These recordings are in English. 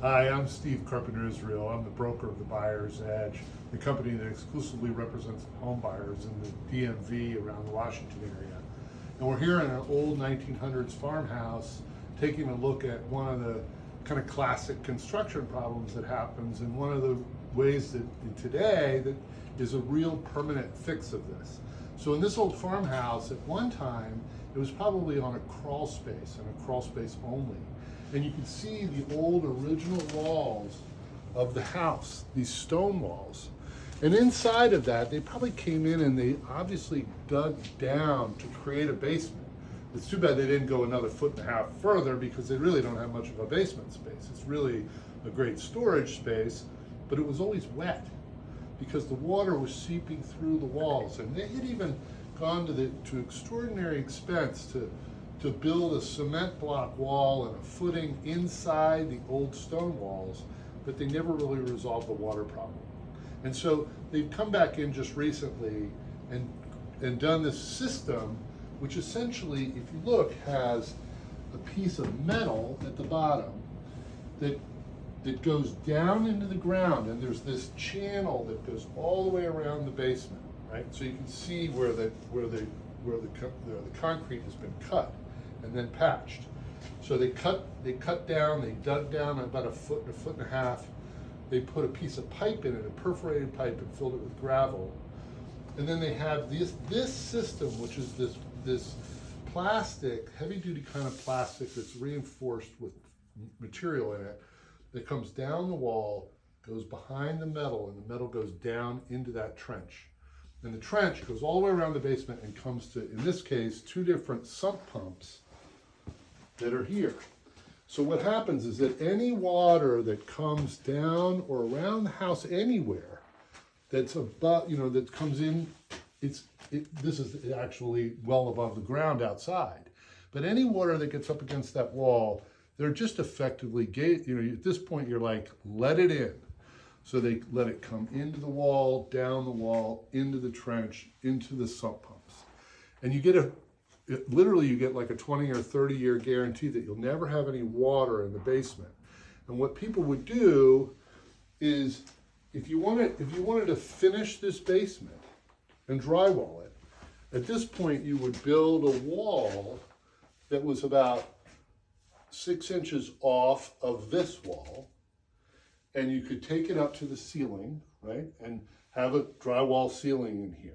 Hi, I'm Steve Carpenter-Israel. I'm the broker of the Buyer's Edge, the company that exclusively represents homebuyers in the DMV around the Washington area. And we're here in an old 1900s farmhouse taking a look at one of the kind of classic construction problems that happens, and one of the ways that today that is a real permanent fix of this. So in this old farmhouse, at one time, it was probably on a crawl space and a crawl space only. And you can see the old original walls of the house, these stone walls. And inside of that, they probably came in and they obviously dug down to create a basement. It's too bad they didn't go another 1.5 feet further, because they really don't have much of a basement space. It's really a great storage space, but it was always wet because the water was seeping through the walls. And they had even gone to extraordinary expense to build a cement block wall and a footing inside the old stone walls, but they never really resolved the water problem. And so they've come back in just recently and done this system, which essentially, if you look, has a piece of metal at the bottom that goes down into the ground, and there's this channel that goes all the way around the basement, right? So you can see where the concrete has been cut and then patched. So they cut down, they dug down about 1.5 feet. They put a piece of pipe in it, a perforated pipe, and filled it with gravel. And then they have this system, which is this plastic, heavy-duty kind of plastic that's reinforced with material in it, that comes down the wall, goes behind the metal, and the metal goes down into that trench. And the trench goes all the way around the basement and comes to, in this case, 2 different sump pumps that are here. So what happens is that any water that comes down or around the house anywhere that's above, that comes in, this is actually well above the ground outside. But any water that gets up against that wall, they're just effectively, at this point you're like, let it in. So they let it come into the wall, down the wall, into the trench, into the sump pumps. And you get literally you get like a 20 or 30-year guarantee that you'll never have any water in the basement. And what people would do is, if you wanted to finish this basement and drywall it, at this point you would build a wall that was about 6 inches off of this wall, and you could take it up to the ceiling, right, and have a drywall ceiling in here.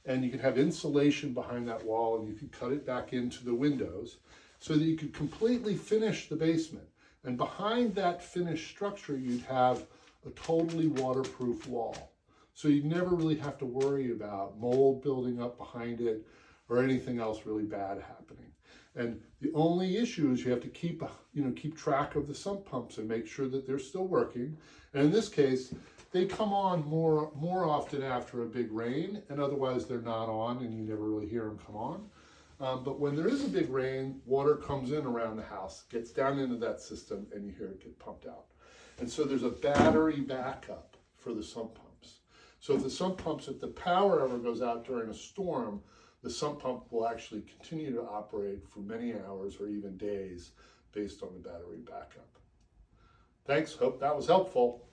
And you could have insulation behind that wall, and you could cut it back into the windows so that you could completely finish the basement. And behind that finished structure, you'd have a totally waterproof wall. So you'd never really have to worry about mold building up behind it or anything else really bad happening. And the only issue is you have to keep track of the sump pumps and make sure that they're still working. And in this case, they come on more often after a big rain, and otherwise they're not on, and you never really hear them come on. But when there is a big rain, water comes in around the house, gets down into that system, and you hear it get pumped out. And so there's a battery backup for the sump pumps. So if the power ever goes out during a storm, the sump pump will actually continue to operate for many hours or even days based on the battery backup. Thanks, hope that was helpful.